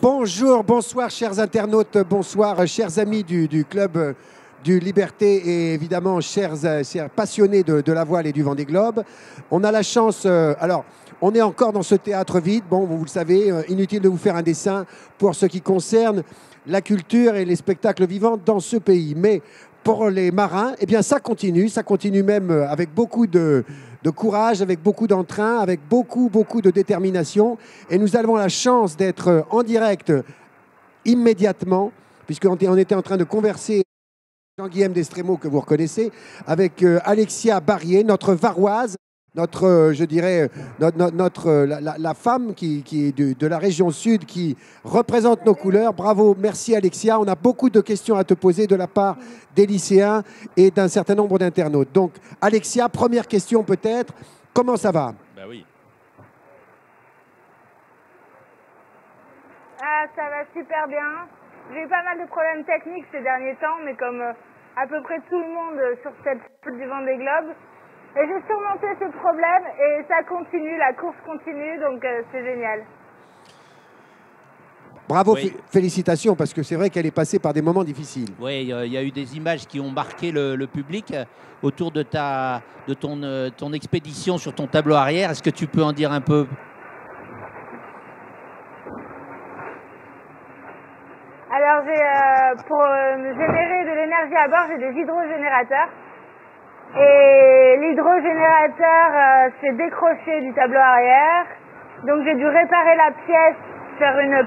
Bonjour, bonsoir chers internautes, bonsoir chers amis du club du Liberté et évidemment chers passionnés de la voile et du Vendée Globe. On a la chance, alors on est encore dans ce théâtre vide, bon vous le savez, inutile de vous faire un dessin pour ce qui concerne la culture et les spectacles vivants dans ce pays. Mais pour les marins, eh bien ça continue même avec beaucoup de courage, avec beaucoup d'entrain, avec beaucoup de détermination. Et nous avons la chance d'être en direct immédiatement, puisqu'on était en train de converser Jean-Guillaume Destremo, que vous reconnaissez, avec Alexia Barrier, notre varoise, notre, je dirais, la femme qui est de la région sud, qui représente nos couleurs. Bravo, merci Alexia. On a beaucoup de questions à te poser de la part des lycéens et d'un certain nombre d'internautes. Donc, Alexia, première question peut-être. Comment ça va? Ben oui. Ah, ça va super bien. J'ai eu pas mal de problèmes techniques ces derniers temps, mais comme à peu près tout le monde sur cette route du Vendée Globe. Et j'ai surmonté ce problème et ça continue, la course continue, donc c'est génial. Bravo, oui. Félicitations, parce que c'est vrai qu'elle est passée par des moments difficiles. Oui, il y a eu des images qui ont marqué le public autour de ton expédition sur ton tableau arrière. Est-ce que tu peux en dire un peu? Alors, pour générer de l'énergie à bord, j'ai des hydrogénérateurs. Et l'hydrogénérateur s'est décroché du tableau arrière. Donc, j'ai dû réparer la pièce, faire une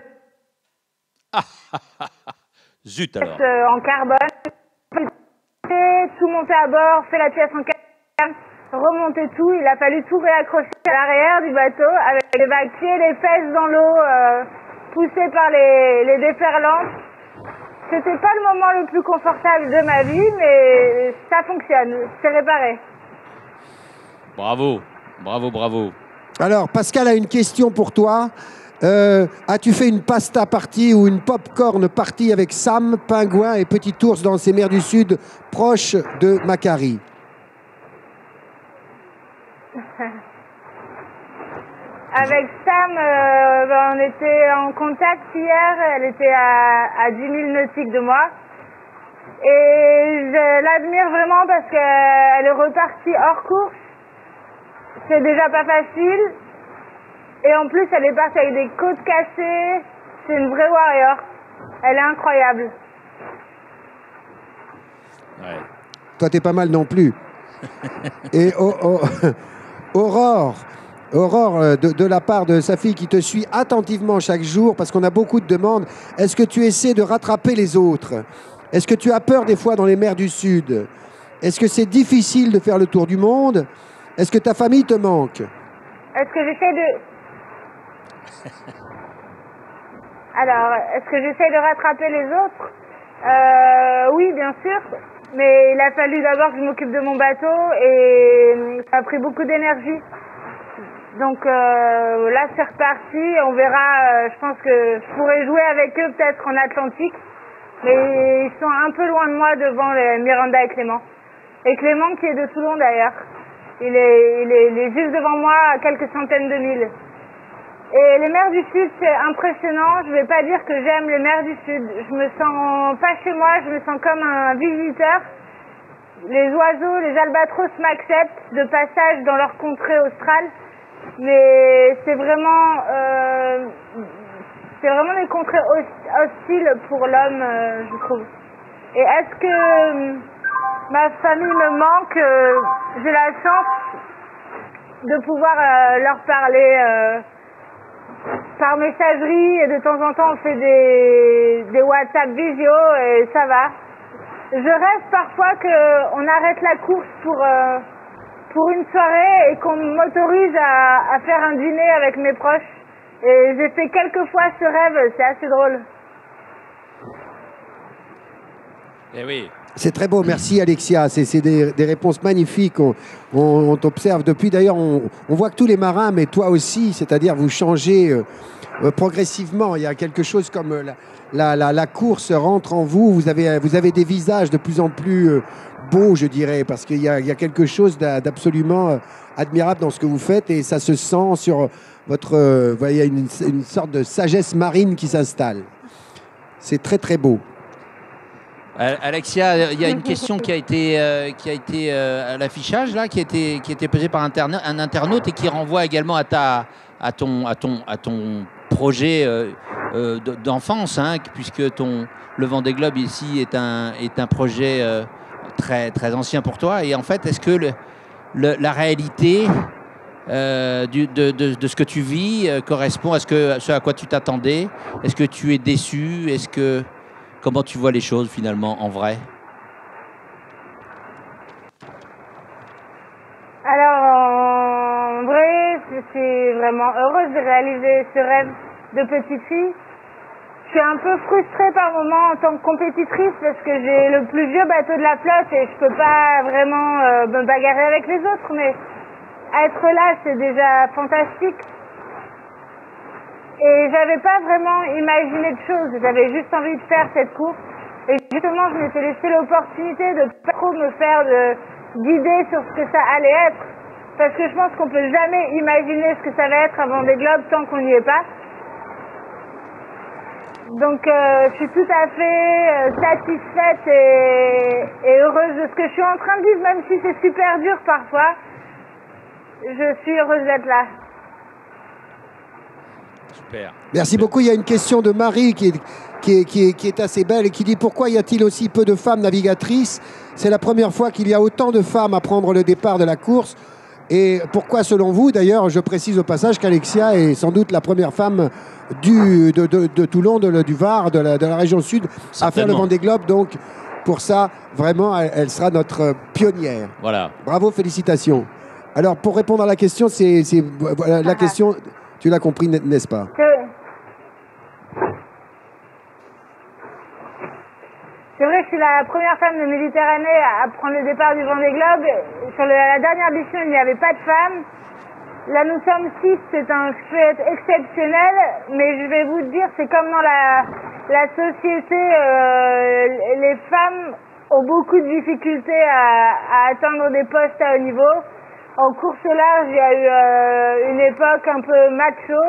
Zut alors. pièce en carbone. Tout monter à bord, fait la pièce en carbone, remonter tout. Il a fallu tout réaccrocher à l'arrière du bateau avec les vaquiers, les fesses dans l'eau, poussées par les déferlantes. C'était pas le moment le plus confortable de ma vie, mais ça fonctionne, c'est réparé. Bravo, bravo, bravo. Alors, Pascal a une question pour toi. As-tu fait une pasta party ou une popcorn party avec Sam, Pingouin et Petit Ours dans ces mers du Sud proches de Macquarie? Avec Sam, on était en contact hier, elle était à 10 000 nautiques de moi. Et je l'admire vraiment parce qu'elle est repartie hors course. C'est déjà pas facile. Et en plus, elle est partie avec des côtes cassées. C'est une vraie warrior. Elle est incroyable. Ouais. Toi, t'es pas mal non plus. Et Aurore, de la part de sa fille qui te suit attentivement chaque jour, parce qu'on a beaucoup de demandes, est-ce que tu essaies de rattraper les autres? Est-ce que tu as peur des fois dans les mers du Sud? Est-ce que c'est difficile de faire le tour du monde? Est-ce que ta famille te manque? Est-ce que j'essaie de... Alors, est-ce que j'essaie de rattraper les autres? Oui, bien sûr. Mais il a fallu d'abord que je m'occupe de mon bateau et ça a pris beaucoup d'énergie. Donc là, c'est reparti. On verra. Je pense que je pourrais jouer avec eux peut-être en Atlantique. Mais ils sont un peu loin de moi devant les Miranda et Clément. Et Clément qui est de Toulon d'ailleurs. Il est juste devant moi à quelques centaines de milles. Et les mers du Sud, c'est impressionnant. Je vais pas dire que j'aime les mers du Sud. Je me sens pas chez moi, je me sens comme un visiteur. Les oiseaux, les albatros m'acceptent de passage dans leur contrée australe. Mais c'est vraiment des contrées hostiles pour l'homme, je trouve. Et est-ce que ma famille me manque? J'ai la chance de pouvoir leur parler par messagerie et de temps en temps on fait des WhatsApp visio et ça va. Je rêve parfois qu'on arrête la course pour une soirée et qu'on m'autorise à faire un dîner avec mes proches. Et j'ai fait quelques fois ce rêve, c'est assez drôle. Eh oui. C'est très beau, merci Alexia. C'est des réponses magnifiques. On t'observe depuis. D'ailleurs, on voit que tous les marins, mais toi aussi, c'est-à-dire vous changez progressivement. Il y a quelque chose comme la course rentre en vous. Vous avez des visages de plus en plus beaux, je dirais, parce qu'il y a quelque chose d'absolument admirable dans ce que vous faites et ça se sent sur Vous voyez, il y a une sorte de sagesse marine qui s'installe. C'est très, très beau. Alexia, il y a une question qui a été à l'affichage là, qui a été posée par un internaute et qui renvoie également à ton projet d'enfance, hein, puisque le Vendée Globe ici est un projet très très ancien pour toi. Et en fait, est-ce que la réalité de ce que tu vis correspond à ce à quoi tu t'attendais? Est-ce que tu es déçu? Comment tu vois les choses finalement en vrai? Alors, en vrai, je suis vraiment heureuse de réaliser ce rêve de petite fille. Je suis un peu frustrée par moments en tant que compétitrice parce que j'ai le plus vieux bateau de la flotte et je peux pas vraiment me bagarrer avec les autres, mais être là, c'est déjà fantastique. Et j'avais pas vraiment imaginé de choses, j'avais juste envie de faire cette course. Et justement, je m'étais laissé l'opportunité de pas trop me faire d'idées sur ce que ça allait être. Parce que je pense qu'on peut jamais imaginer ce que ça va être un Vendée Globe tant qu'on n'y est pas. Donc je suis tout à fait satisfaite et heureuse de ce que je suis en train de vivre, même si c'est super dur parfois. Je suis heureuse d'être là. Super. Merci beaucoup. Il y a une question de Marie qui est assez belle et qui dit: pourquoi y a-t-il aussi peu de femmes navigatrices? C'est la première fois qu'il y a autant de femmes à prendre le départ de la course. Et pourquoi, selon vous, d'ailleurs, je précise au passage qu'Alexia est sans doute la première femme de Toulon, du Var, de la région sud, à faire le Vendée Globe. Donc, pour ça, vraiment, elle sera notre pionnière. Voilà. Bravo, félicitations. Alors, pour répondre à la question, la question, tu l'as compris, n'est-ce pas? C'est vrai que je suis la première femme de Méditerranée à prendre le départ du Vendée Globe. Sur la dernière mission, il n'y avait pas de femmes. Là, nous sommes 6, c'est un fait exceptionnel, mais je vais vous dire, c'est comme dans la société, les femmes ont beaucoup de difficultés à atteindre des postes à haut niveau. En course au large, il y a eu une époque un peu macho,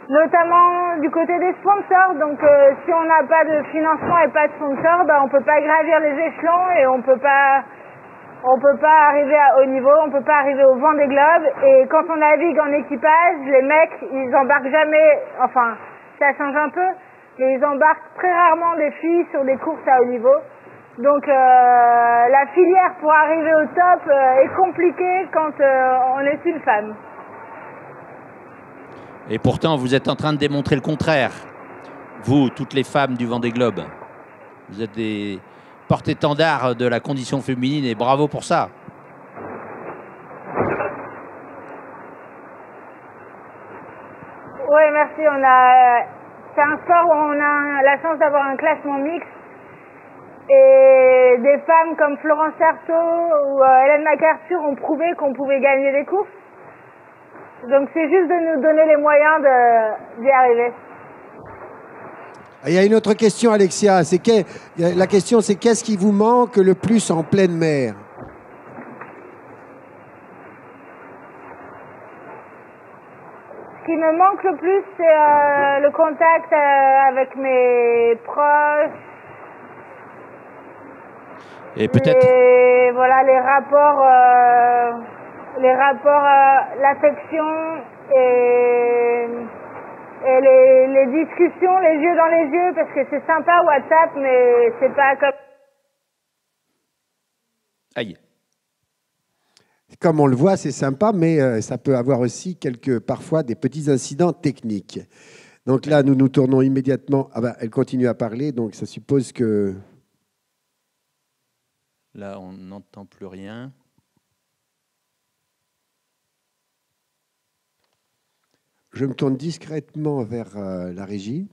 notamment du côté des sponsors. Donc si on n'a pas de financement et pas de sponsors, on ne peut pas gravir les échelons et on peut pas arriver à haut niveau, on peut pas arriver au Vendée Globe. Et quand on navigue en équipage, les mecs, ils embarquent jamais, enfin ça change un peu, mais ils embarquent très rarement des filles sur des courses à haut niveau. Donc la filière pour arriver au top est compliquée quand on est une femme. Et pourtant, vous êtes en train de démontrer le contraire. Vous, toutes les femmes du Vendée Globe, vous êtes des porte-étendards de la condition féminine et bravo pour ça. Oui, merci. C'est un sport où on a la chance d'avoir un classement mixte. Et des femmes comme Florence Artaud ou Hélène MacArthur ont prouvé qu'on pouvait gagner des courses. Donc c'est juste de nous donner les moyens d'y arriver. Il y a une autre question, Alexia. La question, c'est qu'est-ce qui vous manque le plus en pleine mer? Ce qui me manque le plus, c'est le contact avec mes proches. Et peut-être. Voilà, les rapports, l'affection et les discussions, les yeux dans les yeux, parce que c'est sympa WhatsApp, mais c'est pas comme. Aïe. Comme on le voit, c'est sympa, mais ça peut avoir aussi parfois des petits incidents techniques. Donc là, nous nous tournons immédiatement. Ah ben, elle continue à parler, donc ça suppose que. Là, on n'entend plus rien. Je me tourne discrètement vers la régie.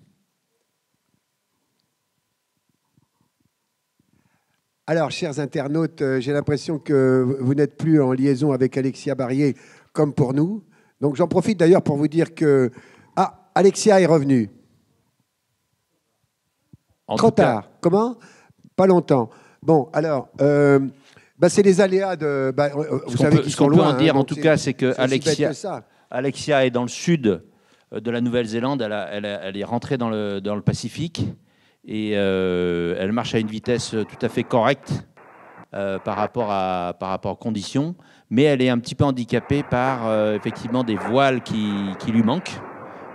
Alors, chers internautes, j'ai l'impression que vous n'êtes plus en liaison avec Alexia Barrier comme pour nous. Donc, j'en profite d'ailleurs pour vous dire que... Ah, Alexia est revenue. Trop tard. Comment? Pas longtemps. Bon, alors, c'est les aléas de... vous savez qu'ils sont loin. Ce qu'on peut en dire, en tout cas, c'est que Alexia est dans le sud de la Nouvelle-Zélande. Elle est rentrée dans le Pacifique et elle marche à une vitesse tout à fait correcte par rapport aux conditions. Mais elle est un petit peu handicapée par effectivement des voiles qui lui manquent,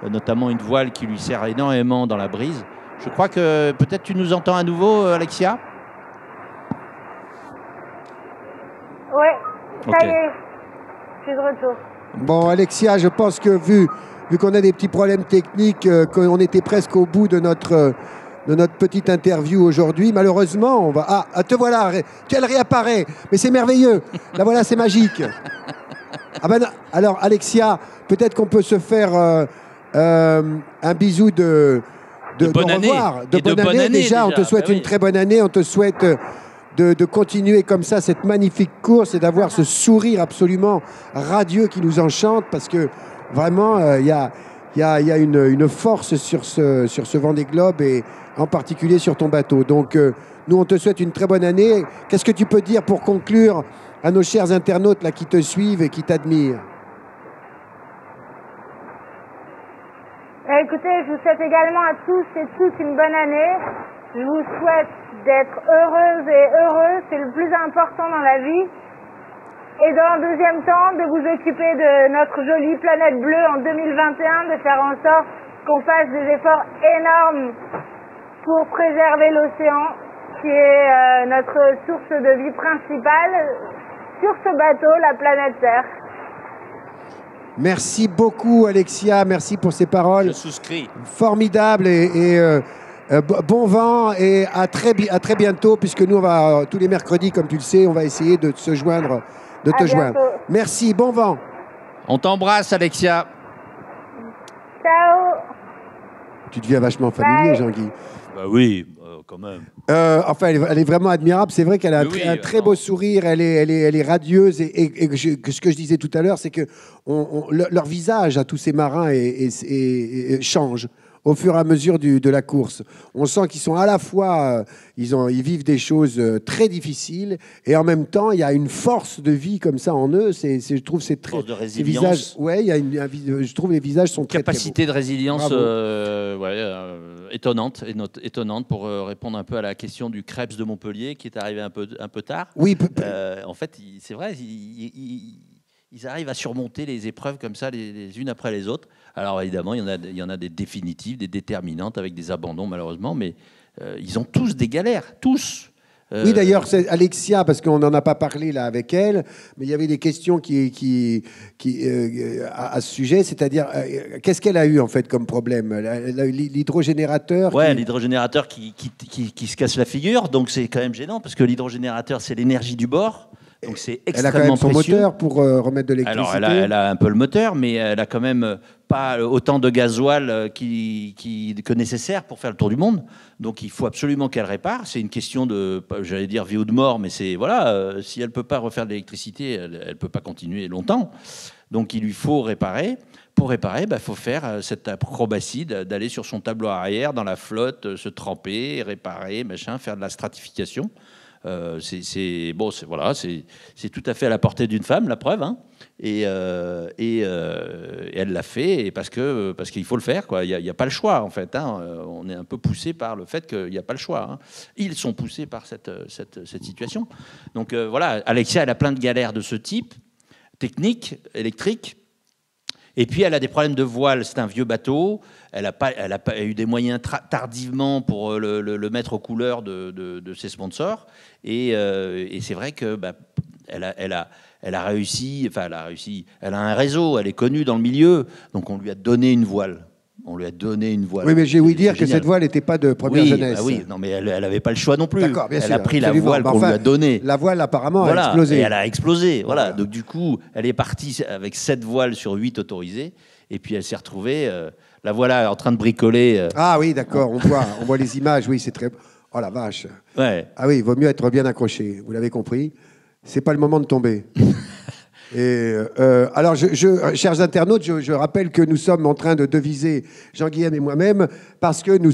notamment une voile qui lui sert énormément dans la brise. Je crois que peut-être tu nous entends à nouveau, Alexia? Oui, ça Ok. y est, je suis de retour. Bon, Alexia, je pense que vu qu'on a des petits problèmes techniques, qu'on était presque au bout de notre petite interview aujourd'hui, malheureusement, on va... Ah, te voilà, elle réapparaît. Mais c'est merveilleux. Là, voilà, c'est magique. Ah ben, alors, Alexia, peut-être qu'on peut se faire un bisou de bonne année. revoir. Et de bonne année, déjà. On te déjà. souhaite Bah oui. une très bonne année. On te souhaite de continuer comme ça cette magnifique course et d'avoir ce sourire absolument radieux qui nous enchante, parce que vraiment, il y a une force sur ce Vendée Globe, et en particulier sur ton bateau. Donc, nous, on te souhaite une très bonne année. Qu'est-ce que tu peux dire pour conclure à nos chers internautes là, qui te suivent et qui t'admirent? Écoutez, je vous souhaite également à tous et toutes une bonne année. Je vous souhaite d'être heureuses et heureux, c'est le plus important dans la vie. Et dans un deuxième temps, de vous occuper de notre jolie planète bleue en 2021, de faire en sorte qu'on fasse des efforts énormes pour préserver l'océan, qui est notre source de vie principale sur ce bateau, la planète Terre. Merci beaucoup, Alexia. Merci pour ces paroles. Je souscris. Formidable bon vent, et à très bientôt, puisque nous, on va, tous les mercredis, comme tu le sais, on va essayer de te joindre. Merci, bon vent. On t'embrasse, Alexia. Ciao. Tu deviens vachement familier, Bye. Jean-Guy. Bah oui, quand même. Enfin, elle est vraiment admirable. C'est vrai qu'elle a un très beau sourire. Elle est radieuse. Ce que je disais tout à l'heure, c'est que leur visage à tous ces marins change au fur et à mesure de la course. On sent qu'ils sont à la fois, ils vivent des choses très difficiles, et en même temps, il y a une force de vie comme ça en eux. Je trouve c'est très Force de résilience. Ouais, je trouve les visages sont Capacité de résilience étonnante pour répondre un peu à la question du Krebs de Montpellier qui est arrivé un peu tard. Oui, en fait, c'est vrai, ils arrivent à surmonter les épreuves comme ça, les unes après les autres. Alors évidemment, il y en a des définitives, des déterminantes, avec des abandons malheureusement, mais ils ont tous des galères, tous. Oui, d'ailleurs, c'est Alexia, parce qu'on n'en a pas parlé là avec elle, mais il y avait des questions à ce sujet, c'est-à-dire qu'est-ce qu'elle a eu en fait comme problème? Elle a eu l'hydrogénérateur. Ouais, l'hydrogénérateur qui se casse la figure, donc c'est quand même gênant parce que l'hydrogénérateur, c'est l'énergie du bord. Donc c'est extrêmement précieux. Elle a quand même son moteur pour remettre de l'électricité. Alors elle a un peu le moteur, mais elle a quand même pas autant de gasoil que nécessaire pour faire le tour du monde. Donc il faut absolument qu'elle répare. C'est une question de, j'allais dire vie ou de mort, mais c'est voilà, si elle peut pas refaire de l'électricité, elle peut pas continuer longtemps. Donc il lui faut réparer. Pour réparer, faut faire cette acrobatie d'aller sur son tableau arrière dans la flotte, se tremper, réparer, machin, faire de la stratification. C'est tout à fait à la portée d'une femme, la preuve, hein. Et elle l'a fait parce qu'il faut le faire, quoi. Il n'y a pas le choix, en fait, hein. On est un peu poussé par le fait qu'il n'y a pas le choix, hein. Ils sont poussés par cette situation. Donc voilà, Alexia, elle a plein de galères de ce type, technique, électrique. Et puis, elle a des problèmes de voile. C'est un vieux bateau. Elle a eu des moyens tardivement pour le mettre aux couleurs de ses sponsors. Et c'est vrai que elle a réussi. Enfin, elle a un réseau. Elle est connue dans le milieu. Donc, on lui a donné une voile. Oui, mais j'ai ouï dire que cette voile n'était pas de première jeunesse. Oui, non, mais elle n'avait pas le choix non plus. D'accord, bien sûr. Elle a pris la voile qu'on lui a donnée. La voile, apparemment, a explosé. Et elle a explosé. Voilà. Donc, du coup, elle est partie avec 7 voiles sur 8 autorisées. Et puis, elle s'est retrouvée. La voilà en train de bricoler. Ah oui, d'accord. On voit les images. Oui, c'est très. Oh la vache. Ouais. Ah oui, il vaut mieux être bien accroché. Vous l'avez compris. C'est pas le moment de tomber. Et alors, chers internautes, je rappelle que nous sommes en train de deviser, Jean-Guillaume et moi-même, parce que nous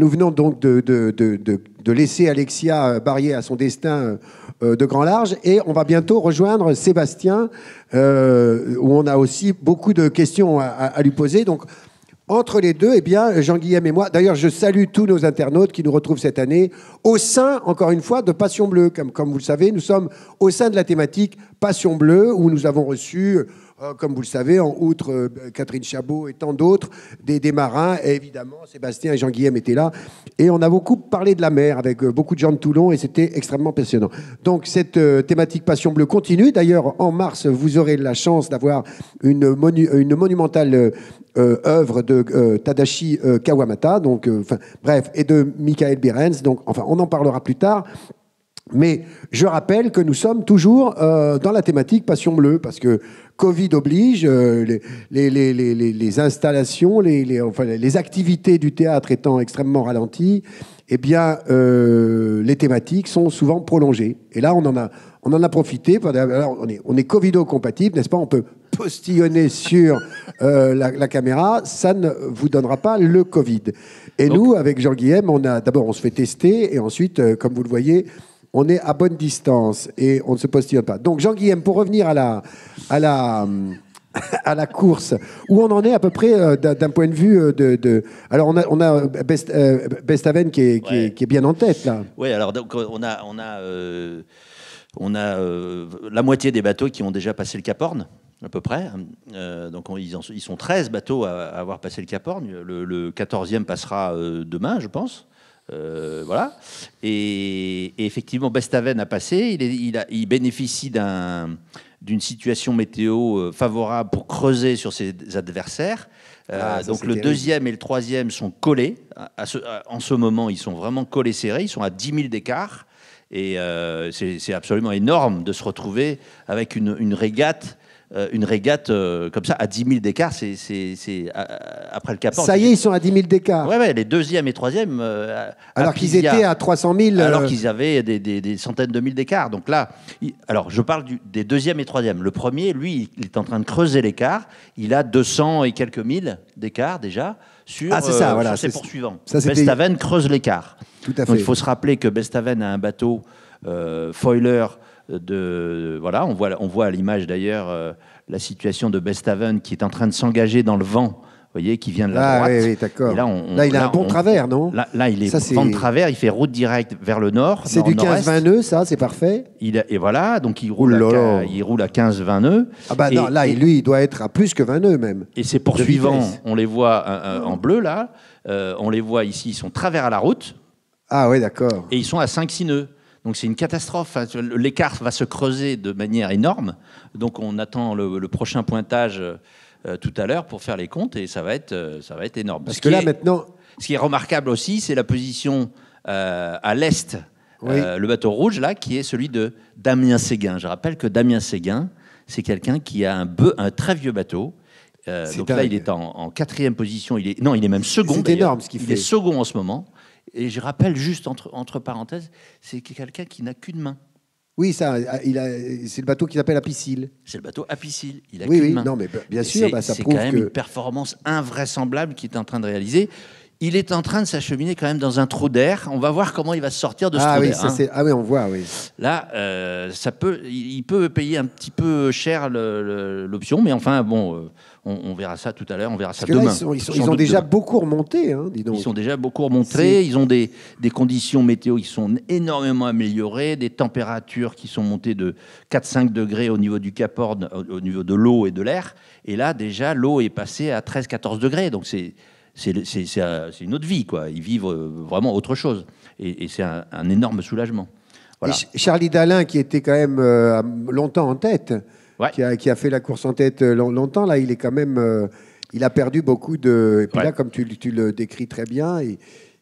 venons donc de laisser Alexia Barrier à son destin de grand large. Et on va bientôt rejoindre Sébastien, où on a aussi beaucoup de questions à lui poser. Donc, entre les deux, eh bien, Jean-Guilhem et moi, d'ailleurs, je salue tous nos internautes qui nous retrouvent cette année au sein, encore une fois, de Passion Bleue. Comme vous le savez, nous sommes au sein de la thématique Passion Bleue, où nous avons reçu, comme vous le savez, en outre Catherine Chabot et tant d'autres, des marins. Et évidemment, Sébastien et Jean-Guilhem étaient là. Et on a beaucoup parlé de la mer avec beaucoup de gens de Toulon, et c'était extrêmement passionnant. Donc, cette thématique Passion Bleue continue. D'ailleurs, en mars, vous aurez la chance d'avoir une monumentale œuvre de Tadashi Kawamata, donc, bref, et de Michael Behrens. Donc, enfin, on en parlera plus tard. Mais je rappelle que nous sommes toujours dans la thématique Passion Bleue, parce que Covid oblige, les installations, les activités du théâtre étant extrêmement ralenties, eh bien, les thématiques sont souvent prolongées. Et là, on en a profité. Alors, on est Covido-compatible, n'est-ce pas? On peut postillonner sur la caméra, ça ne vous donnera pas le Covid. Et donc, nous, avec Jean-Guilhem, d'abord, on se fait tester, et ensuite, comme vous le voyez, on est à bonne distance et on ne se postillonne pas. Donc, Jean-Guilhem, pour revenir à la course, où on en est à peu près d'un point de vue Alors, on a Bestaven qui est bien en tête, là. Oui, alors donc, on a la moitié des bateaux qui ont déjà passé le Cap Horn, à peu près. Donc, ils sont 13 bateaux à avoir passé le Cap Horn. Le 14e passera demain, je pense. Voilà. Et effectivement, Bestaven a passé. Il bénéficie d'une situation météo favorable pour creuser sur ses adversaires. Donc le deuxième et le troisième sont collés. En ce moment, ils sont vraiment collés serrés. Ils sont à 10 000 d'écart. Et c'est absolument énorme de se retrouver avec une régate. Comme ça, à 10 000 d'écart, c'est après le Cap Horn. Ça y est, ils sont à 10 000 d'écart. Ouais, les deuxième et troisième. Alors qu'ils étaient à 300 000. Alors qu'ils avaient des centaines de mille d'écart. Donc là, alors je parle des deuxième et troisième. Le premier, lui, il est en train de creuser l'écart. Il a 200 et quelques mille d'écart déjà sur ses poursuivants. Bestaven creuse l'écart. Tout à fait. Donc il faut se rappeler que Bestaven a un bateau foiler. Voilà, on voit à l'image d'ailleurs la situation de Bestaven qui est en train de s'engager dans le vent, vous voyez, qui vient de la droite. Oui, d'accord. Là, il a un bon travers, non? Là, il est vent de travers, il fait route directe vers le nord. C'est du 15-20 nœuds, ça, c'est parfait. Et voilà, donc il roule à 15-20 nœuds. Ah bah non, là, lui, il doit être à plus que 20 nœuds même. Et ses poursuivants, on les voit en bleu là, on les voit ici, ils sont travers à la route. Ah oui, d'accord. Et ils sont à 5-6 nœuds. Donc c'est une catastrophe. L'écart va se creuser de manière énorme. Donc on attend le prochain pointage tout à l'heure pour faire les comptes et ça va être énorme. Parce que là maintenant, ce qui est remarquable aussi, c'est la position à l'est, le bateau rouge là, qui est celui de Damien Séguin. Je rappelle que Damien Séguin, c'est quelqu'un qui a un très vieux bateau. Donc là, il est en 4e position. Il est même second. C'est énorme ce qu'il fait. Il est second en ce moment. Et je rappelle juste entre parenthèses, c'est quelqu'un qui n'a qu'une main. Oui, c'est le bateau qui s'appelle Apicile. C'est le bateau Apicile. Il a qu'une qu'une main. Non, mais bien sûr, ça prouve c'est quand même une performance invraisemblable qu'il est en train de réaliser. Il est en train de s'acheminer quand même dans un trou d'air. On va voir comment il va sortir de ce trou d'air. Ah oui, on voit, oui. Là, il peut payer un petit peu cher l'option, mais enfin, bon, on verra ça tout à l'heure, on verra ça demain. Là, ils ont déjà beaucoup remonté, hein, dis donc. Ils sont déjà beaucoup remontés. Ils ont des conditions météo qui sont énormément améliorées, des températures qui sont montées de 4-5 degrés au niveau du Cap Horn, au niveau de l'eau et de l'air. Et là, déjà, l'eau est passée à 13-14 degrés. Donc, c'est une autre vie, quoi. Ils vivent vraiment autre chose. Et c'est un énorme soulagement. Voilà. Et Charlie Dalin, qui était quand même longtemps en tête, qui a fait la course en tête longtemps, là, il est quand même... il a perdu beaucoup de... Et puis là, comme tu le décris très bien,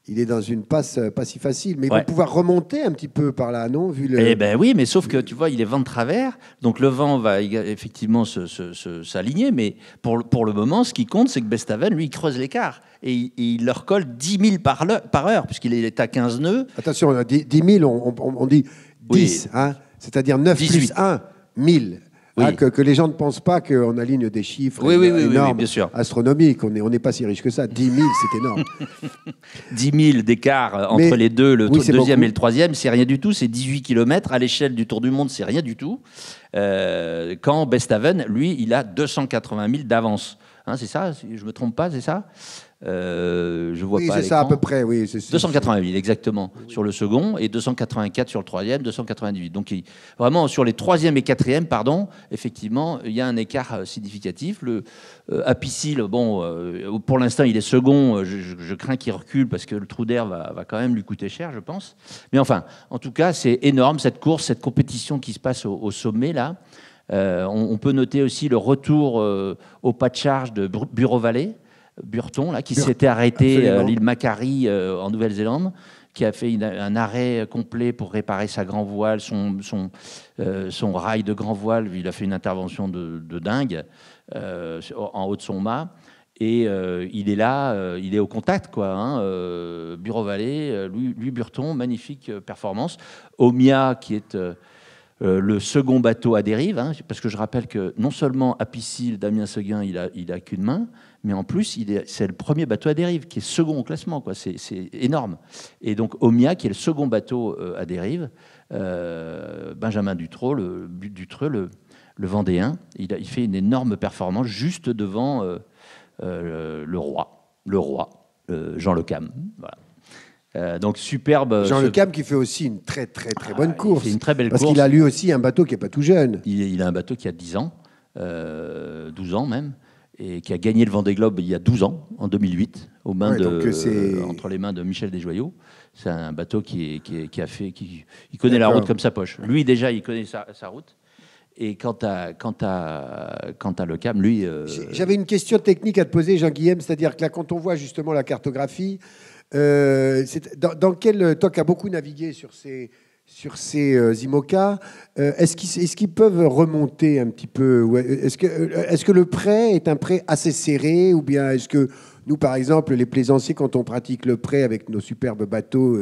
il est dans une passe pas si facile. Mais il va pouvoir remonter un petit peu par là, non, vu Eh ben oui, mais sauf que, tu vois, il est vent de travers, donc le vent va effectivement s'aligner, mais pour le moment, ce qui compte, c'est que Bestaven, lui, il creuse l'écart. Et il leur colle 10 000 par heure, puisqu'il est à 15 nœuds. Attention, 10 000, on dit 10, hein, c'est-à-dire 9 18. plus 1, 1000. Oui. Ah, que les gens ne pensent pas qu'on aligne des chiffres énormes, bien sûr. astronomiques. On n'est pas si riche que ça. 10 000, c'est énorme. 10 000 d'écart entre les deux, le deuxième beaucoup. et le troisième, c'est rien du tout. C'est 18 km. À l'échelle du Tour du Monde, c'est rien du tout. Quand Besthaven, lui, il a 280 000 d'avance. Hein, c'est ça, si je ne me trompe pas, c'est ça je vois pas. Oui, c'est ça à peu près. Oui, 280 000 exactement sur le second et 284 sur le troisième, 298. Donc vraiment sur les troisième et quatrième, pardon, effectivement, il y a un écart significatif. Le Apicil, bon, pour l'instant, il est second. Je crains qu'il recule parce que le trou d'air va quand même lui coûter cher, je pense. Mais enfin, en tout cas, c'est énorme cette course, cette compétition qui se passe au sommet là. On peut noter aussi le retour au pas de charge de Bureau-Vallée. Burton, là, qui s'était arrêté à l'île Macquarie en Nouvelle-Zélande, qui a fait un arrêt complet pour réparer sa grand voile, son rail de grand voile. Il a fait une intervention de dingue en haut de son mât. Et il est là, il est au contact, quoi. Hein, Bureau-Vallée, lui, Burton, magnifique performance. Omia, qui est le second bateau à dérive, hein, parce que je rappelle que non seulement Apicil, Damien Seguin, il a qu'une main, mais en plus, c'est le premier bateau à dérive qui est second au classement, quoi. C'est énorme. Et donc Omia, qui est le second bateau à dérive, Benjamin Dutreux, le Vendéen, il fait une énorme performance juste devant le roi, Jean Le Cam. Voilà. Donc superbe. Jean Le Cam qui fait aussi une très bonne course. Il fait une très belle course. Parce qu'il a lui aussi un bateau qui n'est pas tout jeune. Il a un bateau qui a 10 ans, 12 ans même, et qui a gagné le Vendée Globe il y a 12 ans, en 2008, entre les mains de Michel Desjoyaux. C'est un bateau qui connaît la route comme sa poche. Lui déjà, il connaît sa route. Et quant à Le Cam, lui... J'avais une question technique à te poser, Jean-Guillaume, c'est-à-dire que là, quand on voit justement la cartographie, dans quel... Toi qui as beaucoup navigué sur ces IMOCA, est-ce qu'ils peuvent remonter un petit peu? Est-ce que le prêt est un prêt assez serré? Ou bien est-ce que nous, par exemple, les plaisanciers, quand on pratique le prêt avec nos superbes bateaux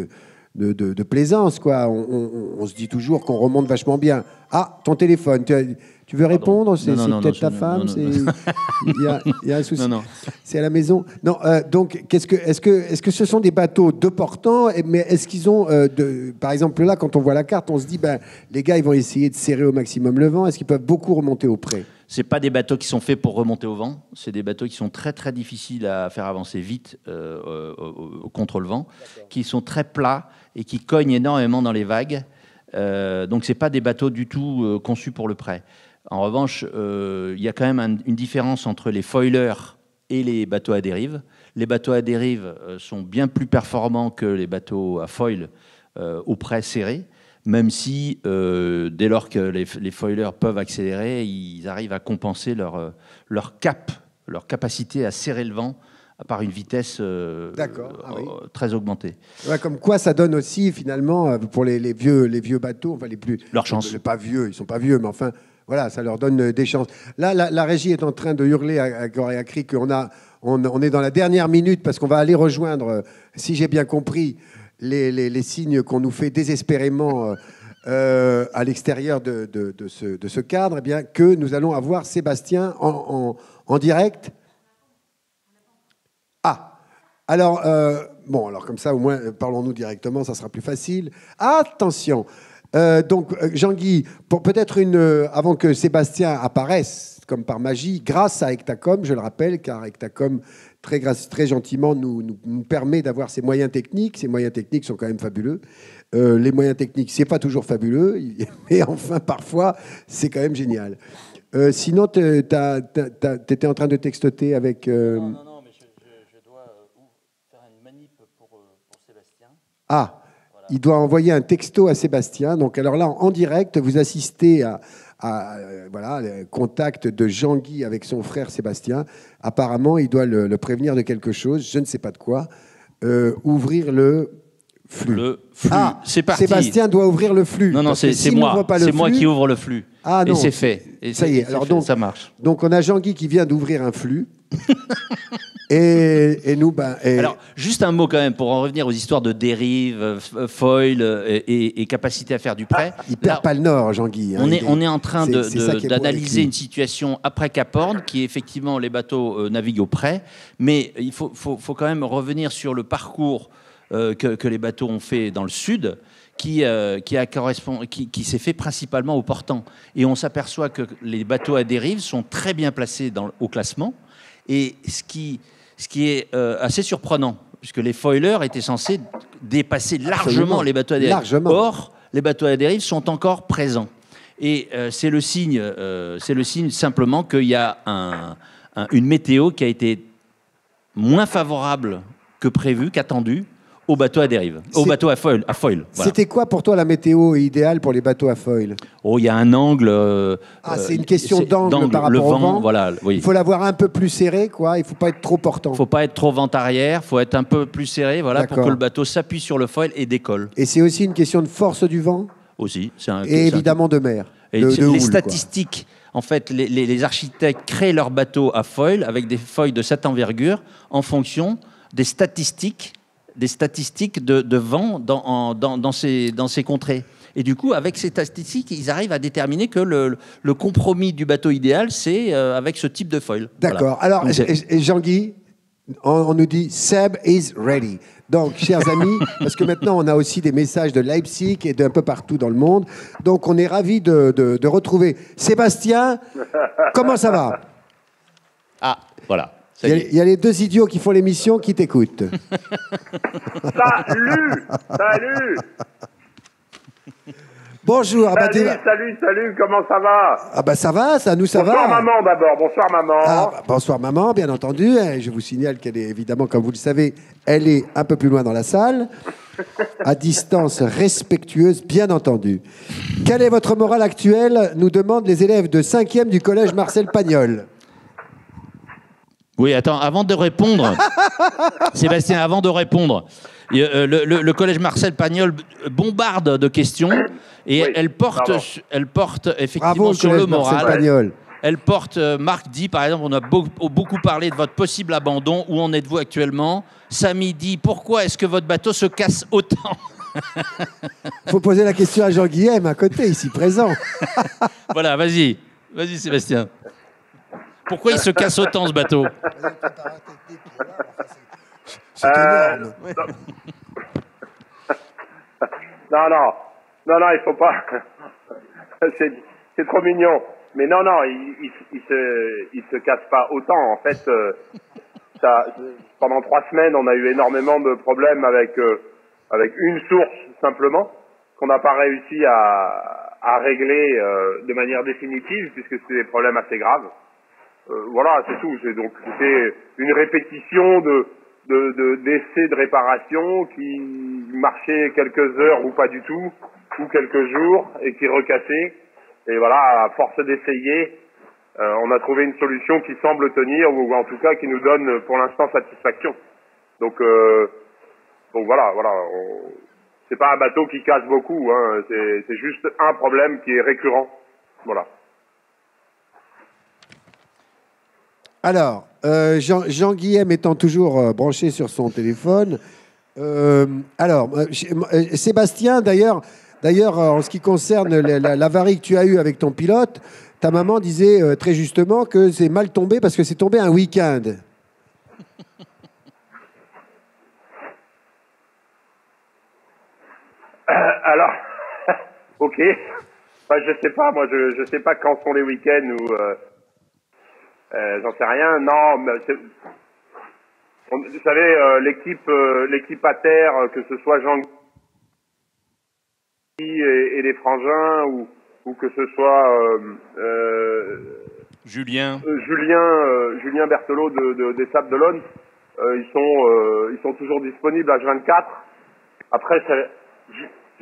de plaisance, quoi, on se dit toujours qu'on remonte vachement bien. Ah, ton téléphone, tu veux répondre? C'est peut-être ta femme? Il y a un souci. Non. C'est à la maison? Non, donc, est-ce que ce sont des bateaux de portant? Mais est-ce qu'ils ont, par exemple, là, quand on voit la carte, on se dit, les gars, ils vont essayer de serrer au maximum le vent. Est-ce qu'ils peuvent beaucoup remonter au près? C'est pas des bateaux qui sont faits pour remonter au vent. C'est des bateaux qui sont très difficiles à faire avancer vite contre le vent, qui sont très plats et qui cognent énormément dans les vagues. Donc c'est pas des bateaux du tout conçus pour le prêt. En revanche, il y a quand même une différence entre les foilers et les bateaux à dérive. Les bateaux à dérive sont bien plus performants que les bateaux à foil au prêt serré, même si dès lors que les foilers peuvent accélérer, ils arrivent à compenser leur capacité à serrer le vent par une vitesse très augmentée. Ouais, comme quoi, ça donne aussi, finalement, pour les vieux bateaux, enfin les plus... Leur chance. Pas vieux, ils sont pas vieux, mais enfin, voilà, ça leur donne des chances. Là, la régie est en train de hurler à corps et à cri qu'on on est dans la dernière minute parce qu'on va aller rejoindre, si j'ai bien compris, les signes qu'on nous fait désespérément à l'extérieur de ce cadre, eh bien, que nous allons avoir Sébastien en direct. Ah, alors, alors comme ça, au moins, parlons-nous directement, ça sera plus facile. Attention, donc, Jean-Guy, peut-être avant que Sébastien apparaisse, comme par magie, grâce à Hectacom, je le rappelle, car Hectacom, très gentiment, nous permet d'avoir ces moyens techniques. Ces moyens techniques sont quand même fabuleux. Les moyens techniques, c'est pas toujours fabuleux, mais enfin, parfois, c'est quand même génial. Sinon, tu étais en train de textoter avec... Non, mais je dois faire une manip pour Sébastien. Ah, voilà. Il doit envoyer un texto à Sébastien. Donc, alors là, en direct, vous assistez à le contact de Jean-Guy avec son frère Sébastien. Apparemment, il doit le prévenir de quelque chose, je ne sais pas de quoi. Ouvrir le flux. Le flux. Ah, c'est parti. Sébastien doit ouvrir le flux. Non, c'est moi. C'est moi qui ouvre le flux. Ah non. Et c'est fait. Et ça y est. Alors donc, ça marche. Donc, on a Jean-Guy qui vient d'ouvrir un flux. Et nous, Alors, juste un mot quand même pour en revenir aux histoires de dérive, foil et capacité à faire du prêt. Il perd pas le nord, Jean-Guy. On est en train d'analyser une situation situation après Cap Horn, qui est effectivement les bateaux naviguent au prêt, mais il faut quand même revenir sur le parcours que les bateaux ont fait dans le sud, qui s'est fait principalement au portant. Et on s'aperçoit que les bateaux à dérive sont très bien placés au classement, et ce qui est assez surprenant, puisque les foilers étaient censés dépasser largement les bateaux à dérive. Or, les bateaux à dérive sont encore présents. Et c'est le signe simplement qu'il y a une météo qui a été moins favorable que prévu, qu'attendu, aux bateaux à dérive, aux bateaux à foil. Voilà. C'était quoi pour toi la météo idéale pour les bateaux à foil? Oh, il y a un angle. C'est une question d'angle par rapport au vent. Voilà, oui. Il faut l'avoir un peu plus serré, quoi. Il ne faut pas être trop portant. Il ne faut pas être trop vent arrière. Il faut être un peu plus serré, voilà, pour que le bateau s'appuie sur le foil et décolle. Et c'est aussi une question de force du vent. Aussi. Et évidemment de mer. Les statistiques. En fait, les architectes créent leurs bateaux à foil avec des foils de cette envergure en fonction des statistiques de vent dans ces contrées. Et du coup, avec ces statistiques, ils arrivent à déterminer que le compromis du bateau idéal, c'est avec ce type de foil. D'accord. Voilà. Alors, Jean-Guy, on nous dit « Seb is ready ». Donc, chers amis, parce que maintenant, on a aussi des messages de Leipzig et d'un peu partout dans le monde. Donc, on est ravis de retrouver Sébastien. Comment ça va? Ah, voilà. Il y a les deux idiots qui font l'émission qui t'écoutent. Salut. Bonjour. Salut, comment ça va? Ah bah ça va, ça va. Bonsoir maman d'abord, bonsoir maman. Bonsoir maman, bien entendu. Je vous signale qu'elle est évidemment, comme vous le savez, elle est un peu plus loin dans la salle, à distance respectueuse, bien entendu. Quelle est votre morale actuelle, nous demandent les élèves de 5e du collège Marcel Pagnol. Oui, attends, avant de répondre, Sébastien, avant de répondre, le collège Marcel Pagnol bombarde de questions et oui, elle porte effectivement Bravo, sur le moral. Pagnol. Elle porte, Marc dit par exemple, on a beaucoup parlé de votre possible abandon. Où en êtes-vous actuellement? Samy dit, pourquoi est-ce que votre bateau se casse autant? Il faut poser la question à Jean-Guillaume à côté, ici présent. Voilà, vas-y Sébastien. Pourquoi il se casse autant ce bateau? C'est énorme. Non, il faut pas. C'est trop mignon. Mais non, il se casse pas autant. En fait, pendant 3 semaines, on a eu énormément de problèmes avec une source simplement qu'on n'a pas réussi à régler de manière définitive puisque c'était des problèmes assez graves. Voilà, c'est tout. C'était une répétition d'essais de réparation qui marchaient quelques heures ou pas du tout, ou quelques jours, et qui recassaient. Et voilà, à force d'essayer, on a trouvé une solution qui semble tenir, ou en tout cas qui nous donne pour l'instant satisfaction. Donc voilà. C'est pas un bateau qui casse beaucoup, hein, c'est juste un problème qui est récurrent. Voilà. Alors, Jean-Guillaume étant toujours branché sur son téléphone. Sébastien, d'ailleurs, en ce qui concerne l'avarie que tu as eue avec ton pilote, ta maman disait très justement que c'est mal tombé parce que c'est tombé un week-end. Alors, ok. Je sais pas, moi, je sais pas quand sont les week-ends ou... j'en sais rien. Non, mais vous savez, l'équipe à terre, que ce soit Jean et les frangins ou que ce soit Julien Berthelot des Sables d'Olonne, ils sont toujours disponibles H24. Après, c'est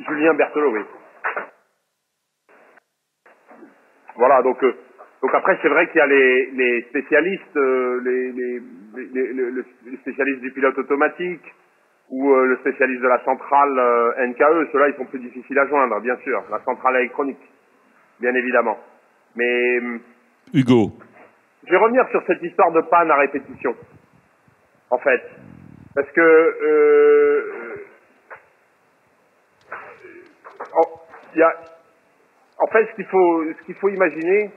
Julien Berthelot, oui. Voilà, donc après c'est vrai qu'il y a les spécialistes, les spécialistes du pilote automatique ou le spécialiste de la centrale NKE. Ceux-là, ils sont plus difficiles à joindre, bien sûr. La centrale électronique, bien évidemment. Mais Hugo. je vais revenir sur cette histoire de panne à répétition. en fait. Parce que en fait, ce qu'il faut imaginer,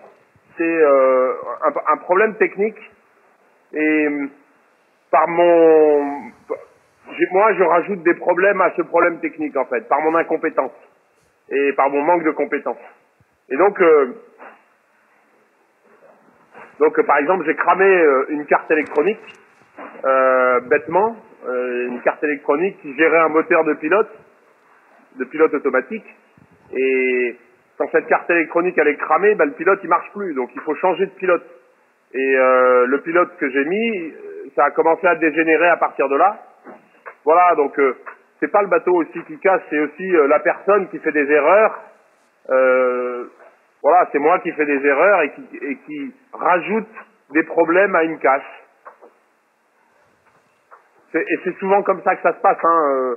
c'est un problème technique. Et moi, je rajoute des problèmes à ce problème technique, en fait, par mon incompétence et par mon manque de compétences. Et donc par exemple, j'ai cramé une carte électronique, bêtement, une carte électronique qui gérait un moteur de pilote automatique. Et quand cette carte électronique elle est cramée, le pilote il marche plus, donc il faut changer de pilote. Et le pilote que j'ai mis, ça a commencé à dégénérer à partir de là. Voilà, donc c'est pas le bateau aussi qui casse, c'est aussi la personne qui fait des erreurs. Voilà, c'est moi qui fais des erreurs et qui rajoute des problèmes à une casse. Et c'est souvent comme ça que ça se passe, hein.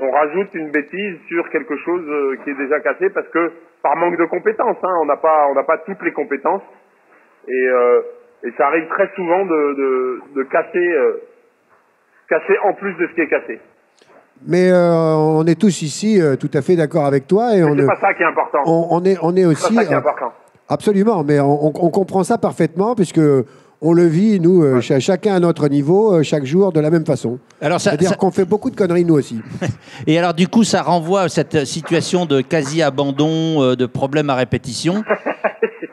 On rajoute une bêtise sur quelque chose qui est déjà cassé parce que par manque de compétences, hein, on n'a pas toutes les compétences et ça arrive très souvent de casser en plus de ce qui est cassé. Mais on est tous ici tout à fait d'accord avec toi et c'est pas ça qui est important. On est aussi c'est pas ça qui est important. Absolument, mais on comprend ça parfaitement puisque on le vit, nous, chacun à notre niveau, chaque jour, de la même façon. C'est-à-dire qu'on fait beaucoup de conneries, nous aussi. Et alors, du coup, ça renvoie à cette situation de quasi-abandon, de problèmes à répétition,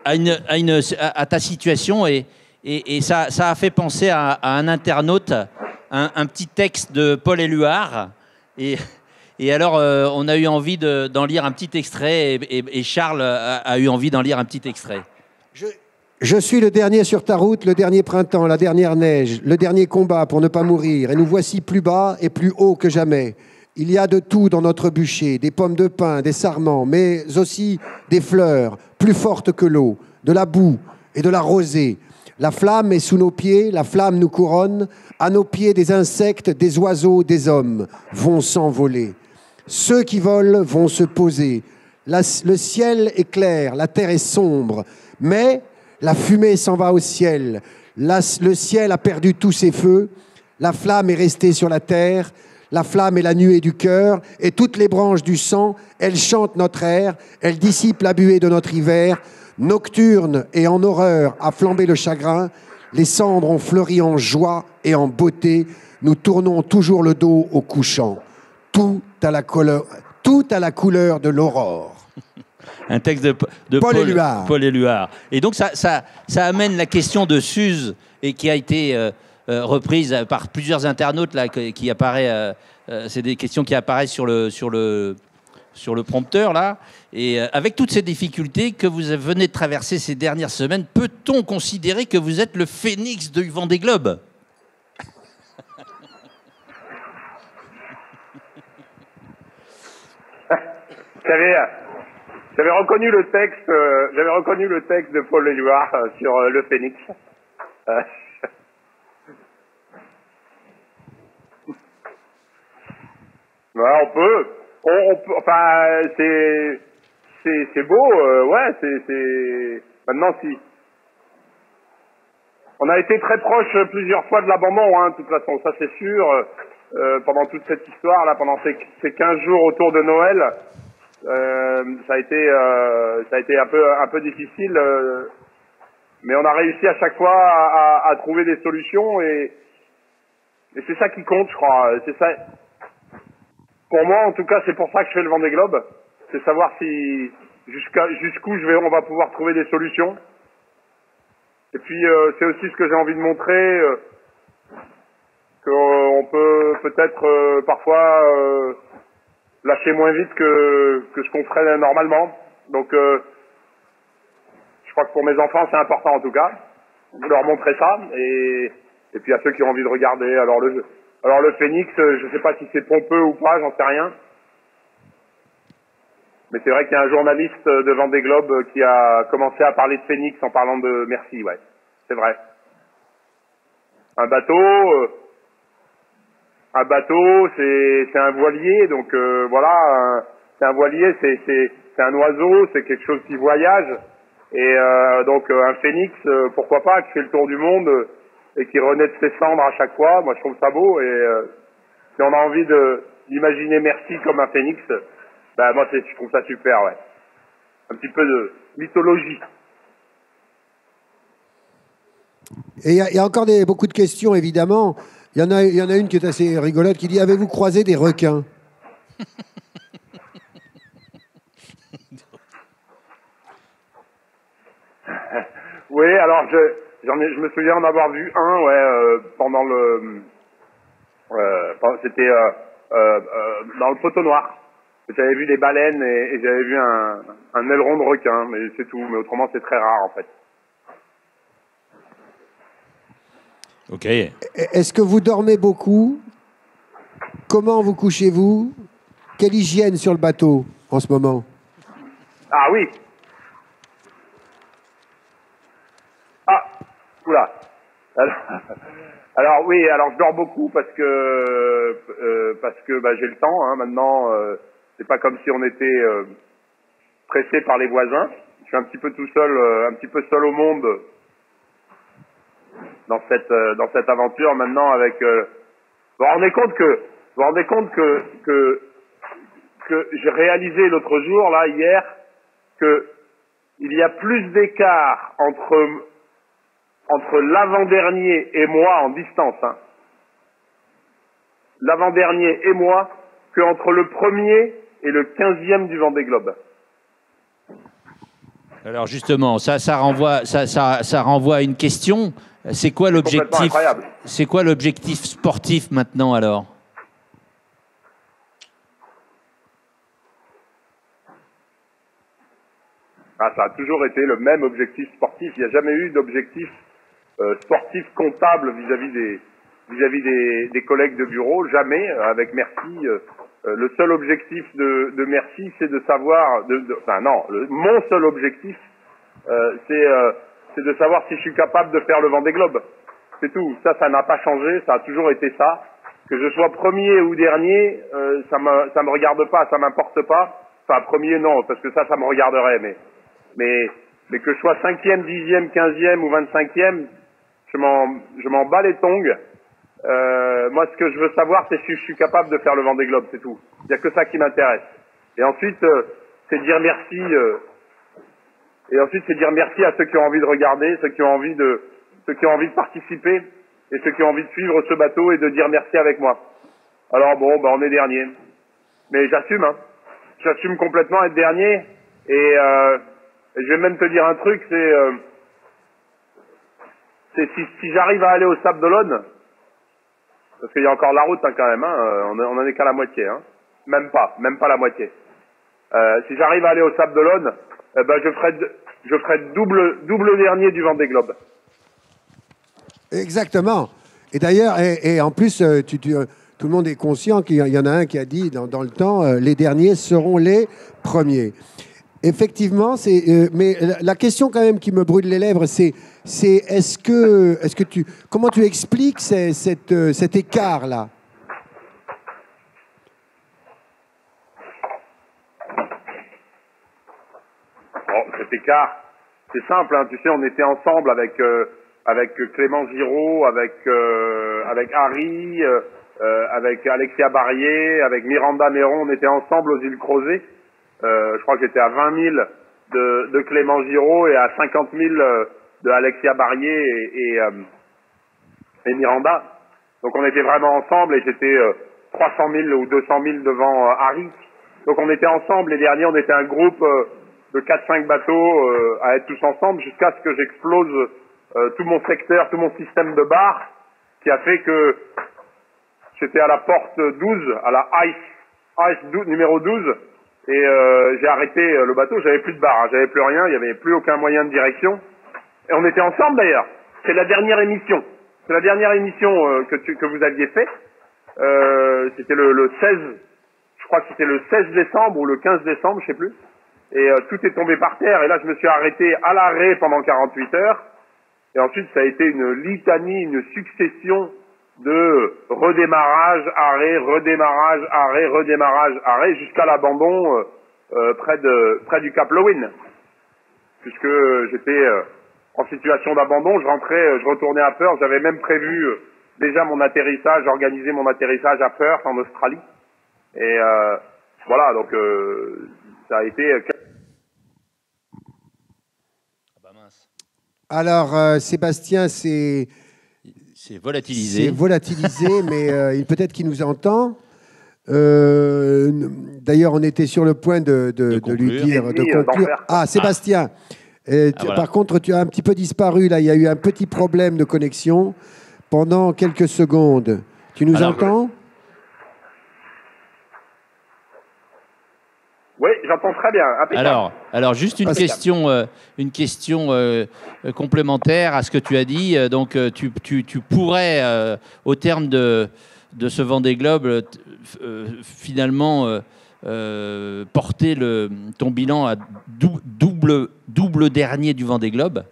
à ta situation. Et ça a fait penser à un internaute, un petit texte de Paul Éluard. Et alors, on a eu envie d'en lire un petit extrait, et Charles a eu envie d'en lire un petit extrait. Je suis le dernier sur ta route, le dernier printemps, la dernière neige, le dernier combat pour ne pas mourir. Et nous voici plus bas et plus haut que jamais. Il y a de tout dans notre bûcher, des pommes de pin, des sarments, mais aussi des fleurs, plus fortes que l'eau, de la boue et de la rosée. La flamme est sous nos pieds, la flamme nous couronne. À nos pieds, des insectes, des oiseaux, des hommes vont s'envoler. Ceux qui volent vont se poser. Le ciel est clair, la terre est sombre, mais la fumée s'en va au ciel. Le ciel a perdu tous ses feux. La flamme est restée sur la terre. La flamme est la nuée du cœur. Et toutes les branches du sang, elles chantent notre air. Elles dissipent la buée de notre hiver. Nocturne et en horreur a flambé le chagrin. Les cendres ont fleuri en joie et en beauté. Nous tournons toujours le dos au couchant. Tout à la couleur de l'aurore. Un texte de Paul Éluard. Et donc, ça amène la question de Suze, et qui a été reprise par plusieurs internautes, là, qui apparaît. C'est des questions qui apparaissent sur le prompteur, là. Et avec toutes ces difficultés que vous venez de traverser ces dernières semaines, peut-on considérer que vous êtes le phénix du Vendée Globe ? J'avais reconnu le texte de Paul Éluard sur le phénix. Ouais, on peut, enfin, c'est beau, ouais, c'est, maintenant si, on a été très proche plusieurs fois de l'abandon, hein, de toute façon, ça c'est sûr, pendant toute cette histoire, là, pendant ces 15 jours autour de Noël, ça a été un peu difficile, mais on a réussi à chaque fois à trouver des solutions et c'est ça qui compte, je crois. C'est ça. Pour moi, en tout cas, c'est pour ça que je fais le Vendée Globe, c'est savoir si jusqu'où on va pouvoir trouver des solutions. Et puis c'est aussi ce que j'ai envie de montrer, qu'on peut peut-être parfois lâcher moins vite que ce qu'on ferait normalement. Donc je crois que pour mes enfants c'est important en tout cas de leur montrer ça, et puis à ceux qui ont envie de regarder. Alors le phénix, je sais pas si c'est pompeux ou pas, j'en sais rien, mais c'est vrai qu'il y a un journaliste de Vendée Globe qui a commencé à parler de phénix en parlant de Merci, ouais, c'est vrai. Un bateau, c'est un voilier, donc voilà, c'est un voilier, c'est un oiseau, c'est quelque chose qui voyage, et donc un phénix, pourquoi pas, qui fait le tour du monde, et qui renaît de ses cendres à chaque fois. Moi, je trouve ça beau. Et si on a envie d'imaginer Merci comme un phénix, bah moi, je trouve ça super, ouais. Un petit peu de mythologie. Et il y a encore beaucoup de questions, évidemment. Il y en a une qui est assez rigolote, qui dit: avez-vous croisé des requins? Oui, alors je me souviens en avoir vu un, ouais, pendant le, c'était dans le Poteau Noir. J'avais vu des baleines et j'avais vu un aileron de requin, mais c'est tout. Mais autrement, c'est très rare en fait. Ok. Est-ce que vous dormez beaucoup? Comment vous couchez-vous? Quelle hygiène sur le bateau en ce moment? Ah oui. Ah, oula. Alors oui, alors je dors beaucoup parce que bah, j'ai le temps. Hein, maintenant, c'est pas comme si on était pressé par les voisins. Je suis un petit peu tout seul, un petit peu seul au monde dans cette aventure maintenant. Avec, vous vous rendez compte que j'ai réalisé l'autre jour, là, hier, que il y a plus d'écart entre l'avant-dernier et moi en distance, hein, l'avant-dernier et moi, qu'entre le premier et le 15e du Vendée Globe. Alors justement, ça renvoie à une question. C'est quoi l'objectif? C'est quoi l'objectif sportif maintenant alors? Ah, ça a toujours été le même objectif sportif. Il n'y a jamais eu d'objectif sportif comptable vis-à-vis des collègues de bureau. Jamais. Avec Merci, le seul objectif de Merci, c'est de savoir. Enfin non, mon seul objectif, c'est de savoir si je suis capable de faire le Vendée Globe. C'est tout. Ça n'a pas changé. Ça a toujours été ça. Que je sois premier ou dernier, ça me regarde pas, ça m'importe pas. Enfin, premier non, parce que ça me regarderait, mais que je sois 5e, 10e, 15e ou 25e, je m'en bats les tongs. Moi, ce que je veux savoir, c'est si je suis capable de faire le Vendée Globe, c'est tout. Il n'y a que ça qui m'intéresse. Et ensuite, c'est dire merci. Et ensuite, c'est dire merci à ceux qui ont envie de regarder, ceux qui ont envie de participer, et ceux qui ont envie de suivre ce bateau et de dire merci avec moi. Alors bon, on est dernier. Mais j'assume, hein. J'assume complètement être dernier. Et je vais même te dire un truc, c'est si j'arrive à aller au Sable d'Olonne, parce qu'il y a encore la route, hein, quand même, hein, on en est qu'à la moitié, hein. Même pas la moitié. Si j'arrive à aller au Sable d'Olonne, je ferai double dernier du Vendée Globe. Exactement. Et d'ailleurs, et en plus, tout le monde est conscient qu'il y en a un qui a dit dans le temps, les derniers seront les premiers. Effectivement, mais la question quand même qui me brûle les lèvres, c'est comment tu expliques cet écart-là? Bon, cet écart, c'est simple, hein, tu sais, on était ensemble avec Clément Giraud, avec Harry, avec Alexia Barrier, avec Miranda Néron, on était ensemble aux îles Crozet. Je crois que j'étais à 20 000 de Clément Giraud et à 50 000 de Alexia Barrier et Miranda. Donc on était vraiment ensemble et j'étais 300 000 ou 200 000 devant Harry. Donc on était ensemble, les derniers, on était un groupe de 4-5 bateaux à être tous ensemble jusqu'à ce que j'explose tout mon secteur, tout mon système de bar, qui a fait que j'étais à la porte 12, à la ice 12, numéro 12, et j'ai arrêté le bateau, j'avais plus de bar, hein, j'avais plus rien, il n'y avait plus aucun moyen de direction. Et on était ensemble d'ailleurs. C'est la dernière émission. C'est la dernière émission que vous aviez fait. C'était le 16, je crois que c'était le 16 décembre ou le 15 décembre, je sais plus. Et tout est tombé par terre. Et là, je me suis arrêté à l'arrêt pendant 48 heures. Et ensuite, ça a été une litanie, une succession de redémarrage, arrêt, redémarrage, arrêt, redémarrage, arrêt, jusqu'à l'abandon près du Cap Lewin. Puisque j'étais en situation d'abandon. Je retournais à Perth. J'avais même prévu déjà mon atterrissage, organisé mon atterrissage à Perth en Australie. Et voilà, donc ça a été... Alors, Sébastien, c'est volatilisé. C'est volatilisé, mais peut-être qu'il nous entend. D'ailleurs, on était sur le point de lui dire, de conclure. Ah, Sébastien, voilà. Par contre, tu as un petit peu disparu. Là, il y a eu un petit problème de connexion pendant quelques secondes. Tu nous entends ? Oui, j'entends très bien. Alors, juste une question complémentaire à ce que tu as dit. Donc, tu pourrais, au terme de ce Vendée Globe, finalement porter ton bilan à double dernier du Vendée Globe.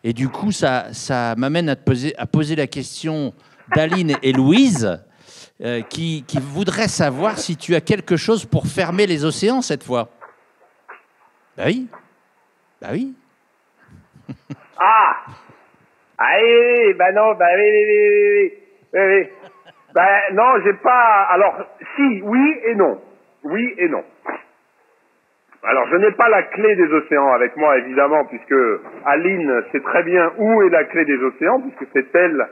Et du coup, ça m'amène à poser la question d'Aline et Louise. Qui voudrait savoir si tu as quelque chose pour fermer les océans cette fois. Bah oui. Oui. Non, j'ai pas... Alors, si, oui et non. Oui et non. Alors, je n'ai pas la clé des océans avec moi, évidemment, puisque Aline sait très bien où est la clé des océans, puisque c'est elle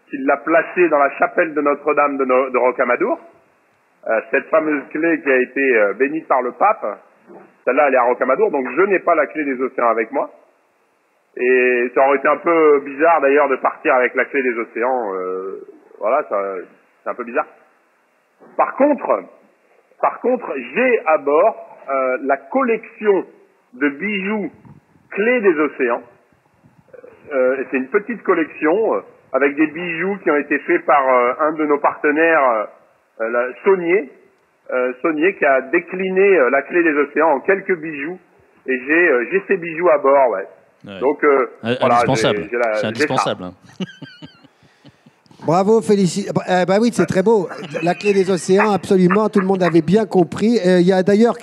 qui l'a placée dans la chapelle de Notre-Dame de Rocamadour. Cette fameuse clé qui a été bénite par le pape, celle-là, elle est à Rocamadour, donc je n'ai pas la clé des océans avec moi. Et ça aurait été un peu bizarre, d'ailleurs, de partir avec la clé des océans. Voilà, c'est un peu bizarre. Par contre, j'ai à bord la collection de bijoux clés des océans. C'est une petite collection avec des bijoux qui ont été faits par un de nos partenaires, Saunier, qui a décliné la clé des océans en quelques bijoux. Et j'ai ces bijoux à bord, ouais. Donc, indispensable. Voilà, c'est indispensable. Bravo, félicitations. Bah oui, c'est très beau. La clé des océans, absolument, tout le monde avait bien compris. Il y a d'ailleurs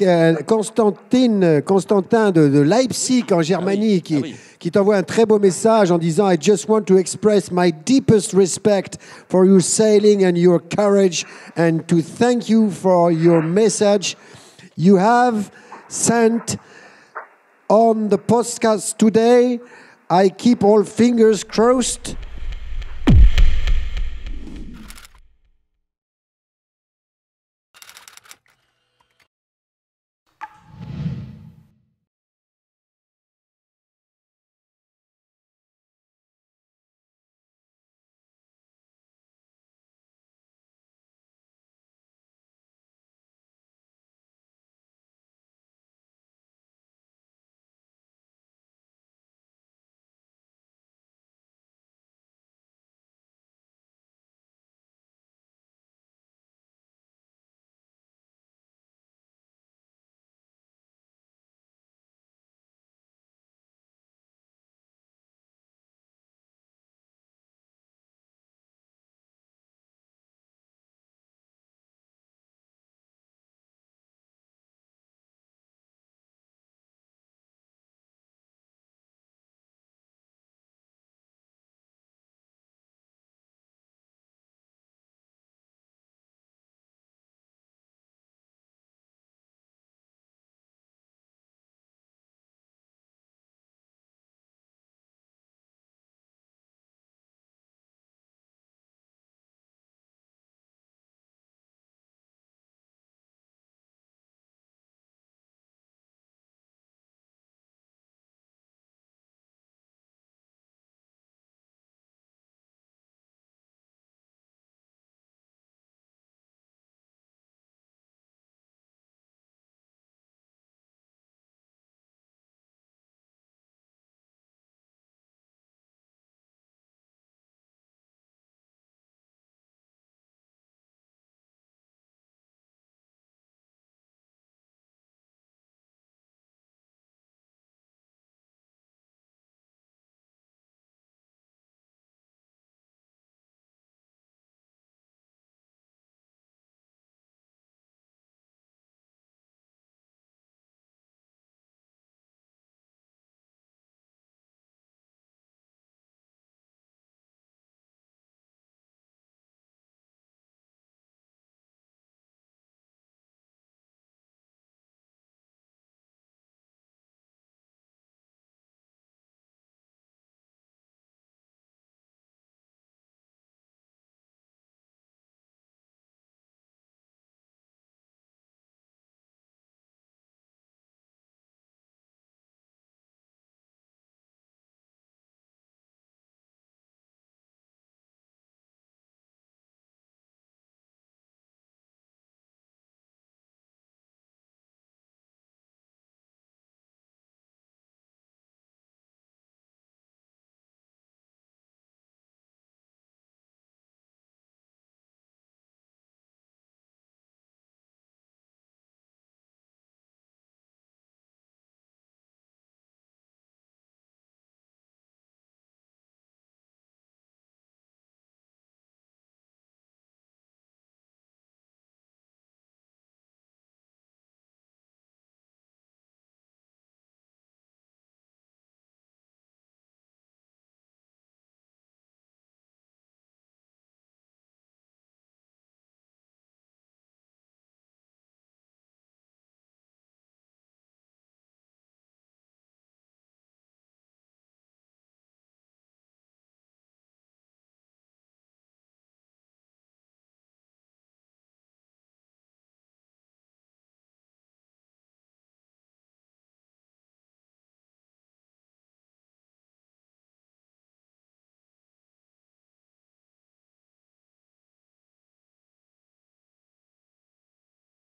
Constantin de Leipzig, en Germanie, qui t'envoie un très beau message en disant « I just want to express my deepest respect for your sailing and your courage and to thank you for your message you have sent on the podcast today. I keep all fingers crossed.